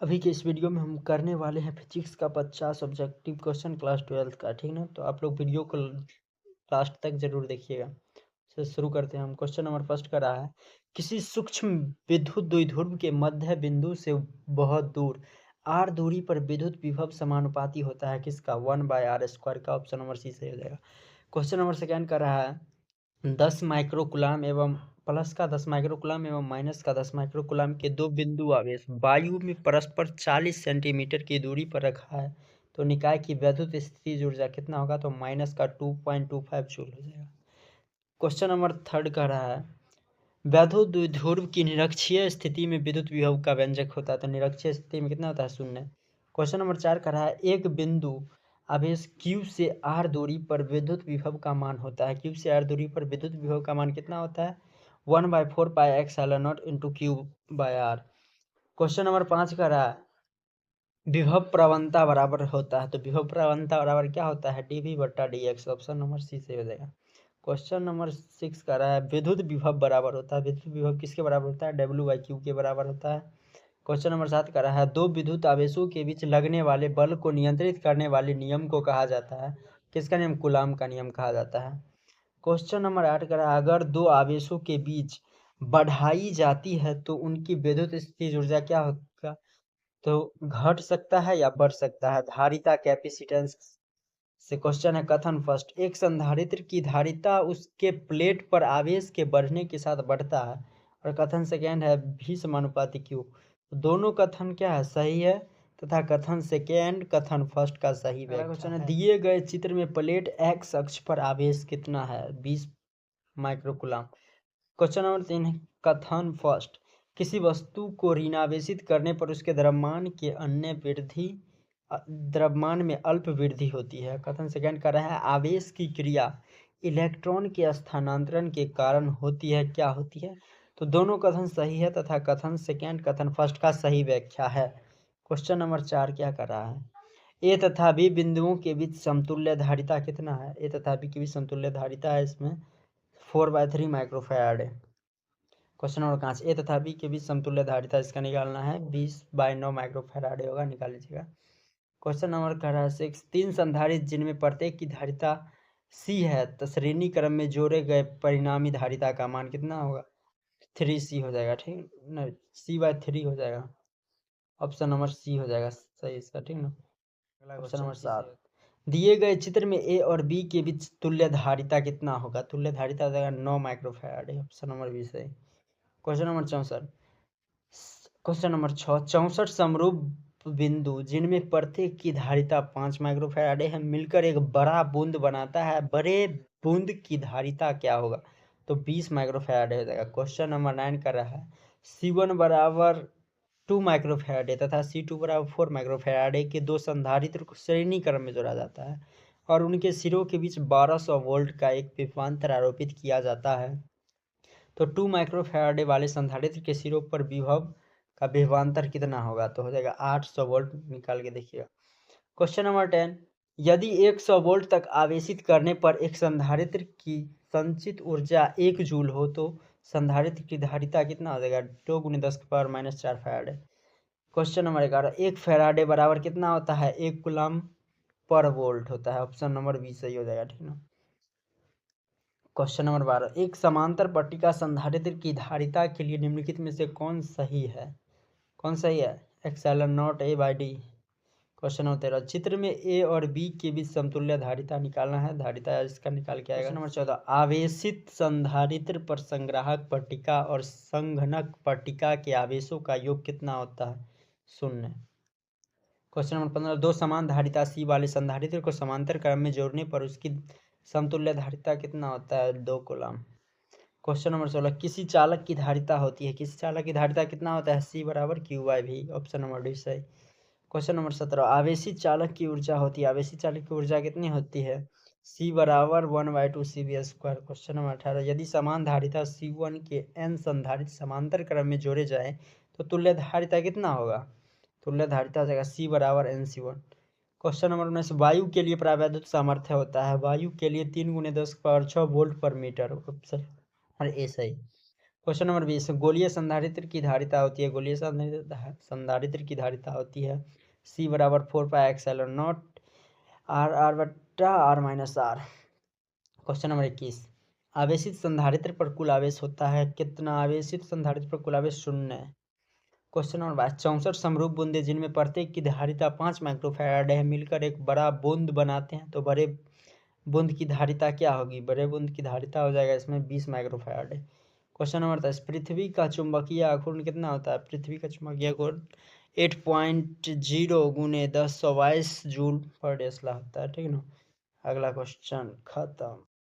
अभी के इस वीडियो में हम करने वाले हैं फिजिक्स का 50 ऑब्जेक्टिव क्वेश्चन क्लास 12th का। ठीक ना, तो आप लोग वीडियो को लास्ट तक जरूर देखिएगा। तो शुरू करते हैं। हम क्वेश्चन नंबर फर्स्ट का रहा है, किसी सूक्ष्म विद्युत द्विध्रुव के मध्य बिंदु से बहुत दूर r दूरी पर विद्युत विभव समानुपाती होता है किसका? 1/r² का। ऑप्शन नंबर सी सही हो जाएगा। क्वेश्चन नंबर सेकेंड का रहा है, 10 माइक्रोकुलाम एवं प्लस का 10 माइक्रोकुलाम एवं माइनस का 10 माइक्रोकुलाम के दो बिंदु आवेश वायु में परस्पर 40 सेंटीमीटर की दूरी पर रखा है, तो निकाय की वैद्युत स्थितिज ऊर्जा कितना होगा? तो माइनस का 2.25 जूल हो जाएगा। क्वेश्चन नंबर थर्ड का रहा है, वैद्युत द्विध्रुव की निरक्षीय स्थिति में विद्युत विभव का व्यंजक होता है, तो निरक्षीय स्थिति में कितना होता है? 0। क्वेश्चन नंबर 4 का रहा है, एक बिंदु आवेश Q से R दूरी पर विद्युत विभव का मान होता है। Q से R दूरी पर विद्युत विभव का मान कितना होता है? 1/4 pi epsilon into Q/R। Question number 5 का रहा है, विभव प्रवणता बराबर होता है, तो विभव प्रवणता बराबर क्या होता है? dV/dx। ऑप्शन नंबर सी से हो जाएगा। क्वेश्चन नंबर 6 का रहा है, विद्युत विभव बराबर होता है, विद्युत विभव किसके बराबर होता है? W/Q के बराबर होता है। क्वेश्चन नंबर 7 का रहा है, दो विद्युत आवेशों के बीच लगने वाले बल को नियंत्रित करने वाले नियम को कहा जाता है? किसका नियम? कूलाम का नियम कहा जाता है। क्वेश्चन नंबर 8 का रहा है, अगर दो आवेशों के बीच बढ़ाई जाती है तो उनकी विद्युत स्थितिज ऊर्जा क्या होगा? तो घट सकता है या बढ़ सकता है? धारिता कैपेसिटेंस से क्वेश्चन है। कथन फर्स्ट, एक संधारित्र की धारिता उसके प्लेट पर आवेश के बढ़ने के साथ बढ़ता है। और कथन सेकेंड है, भी समानुपाती क्यू। तो दोनों कथन क्या है? सही है, तथा कथन सेकेंड कथन फर्स्ट का सही व्याख्या है। क्वेश्चन है, दिए गए चित्र में प्लेट एक्स अक्ष पर आवेश कितना है? 20 माइक्रोकुलाम। क्वेश्चन नंबर 3 है, कथन फर्स्ट, किसी वस्तु को ऋणावेशित करने पर उसके द्रव्यमान में अल्प वृद्धि होती है। कथन सेकंड कर रहा है, आवेश की क्रिया इलेक्ट्रॉन के स्थानांतरण के कारण होती है, क्या होती है? तो दोनों कथन सही है, तथा कथन सेकंड कथन फर्स्ट का सही व्याख्या है। क्वेश्चन नंबर 4 क्या कर रहा है, ए तथा बी बिंदुओं के बीच समतुल्य धारिता कितना है? ए तथा बी के बीच समतुल्य धारिता है इसमें 4/3 माइक्रोफैराड है। क्वेश्चन नंबर 5, ए तथा बी के बीच समतुल्य धारिता इसका निकालना है 20/9 माइक्रोफैराड होगा, निकाल लीजिएगा। क्वेश्चन नंबर कह रहा है 6, तीन संधारित्र जिनमें प्रत्येक की धारिता C है, तो श्रेणी क्रम में जोड़े गए परिणामी धारिता का मान कितना होगा? 3C हो जाएगा। ठीक ना, C/3 हो जाएगा। ऑप्शन नंबर सी हो जाएगा सही इसका। ठीक ना। क्वेश्चन नंबर 7, दिए गए चित्र में ए और बी के बीच तुल्य धारिता कितना होगा? तुल्य धारिता हो जाएगा 9 माइक्रोफैराड। ऑप्शन नंबर बी सही। क्वेश्चन नंबर 64, क्वेश्चन नंबर 6, 64 समरूप बिंदु जिनमें प्रत्येक की धारिता 5 माइक्रोफैराड है मिलकर एक बड़ा बूंद बनाता है, बड़े बूंद की धारिता क्या होगा? तो 20 माइक्रोफैराड हो जाएगा। क्वेश्चन नंबर 9 कर रहा है, C1 बराबर 2 माइक्रोफैराड तथा C2 बराबर 4 माइक्रोफैराड के दो संधारित्र को श्रेणी क्रम में जोड़ा जाता है और उनके सिरों के बीच 1200 वोल्ट का एक विभवांतर आरोपित किया जाता है, तो 2 माइक्रोफैराड वाले संधारित्र के सिरों पर विभव का विभवांतर कितना होगा? तो हो जाएगा 800 वोल्ट। निकाल के देखिएगा। क्वेश्चन नंबर 10, यदि 100 वोल्ट तक आवेशित करने पर एक संधारित्र की संचित ऊर्जा 1 जूल हो तो संधारित्र की धारिता कितना हो जाएगा? 2 × 10⁻⁴ फैराड। क्वेश्चन नंबर 11, 1 फैराडे बराबर कितना होता है? 1 कूलम पर वोल्ट होता है। ऑप्शन नंबर बी सही हो जाएगा। ठीक ना। क्वेश्चन नंबर 12, एक समांतर पट्टिका संधारित्र की धारिता के लिए निम्नलिखित में से कौन सही है? कौन सही है? ε0A/d। क्वेश्चन नंबर 13, चित्र में ए और बी के बीच समतुल्य धारिता निकालना है, धारिता इसका निकाल के आएगा। क्वेश्चन नंबर 14, आवेशित संधारित्र पर संग्राहक पट्टिका और संघनक पट्टिका के आवेशों का योग कितना होता है? 0। क्वेश्चन नंबर 15, दो समान धारिता C वाले संधारित्र को समांतर क्रम में जोड़ने पर उसकी समतुल्य धारिता कितना होता है? 2 कूलम। क्वेश्चन नंबर 16, किसी चालक की धारिता होती है, किसी चालक की धारिता कितना होता है? C बराबर Q/V। ऑप्शन नंबर डी सही। क्वेश्चन नंबर 17, आवेशित चालक की ऊर्जा होती है, आवेशित चालक की ऊर्जा कितनी होती है? C बराबर 1/2 CV²। क्वेश्चन नंबर 18, यदि समान धारिता C1 के n संधारित्र समांतर क्रम में जोड़े जाए तो तुल्य धारिता कितना होगा? तुल्य धारिता हो जाएगा C बराबर NC1। क्वेश्चन नंबर 19, वायु के लिए प्रावैद्युत सामर्थ्य होता है, वायु के लिए 3 × 10⁻⁶ वोल्ट पर मीटर। ऑप्शन ए सही। क्वेश्चन नंबर 20, गोलीय संधारित्र की धारिता होती है, गोलीय संधारित्र की धारिता होती है C बराबर 4πε0 R बट्टा R minus R। Question number 21, आवेशित संधारित्र पर कुल आवेश होता है कितना? आवेशित संधारित्र पर कुल आवेश 0 है। क्वेश्चन नंबर 22, 64 समरूप बूंदे जिनमें प्रत्येक की धारिता 5 माइक्रोफैराड है मिलकर एक बड़ा बूंद बनाते हैं, तो बड़े बूंद की धारिता क्या होगी? बड़े बूंद की धारिता हो जाएगा इसमें 20 माइक्रोफैराड है। क्वेश्चन नंबर 23, पृथ्वी का चुंबकीय आघूर्ण कितना होता है? पृथ्वी का चुंबकीय आघूर्ण 8.0 × 1022 जूल पर डेस्ला होता है, ठीक है ना। अगला क्वेश्चन खत्म।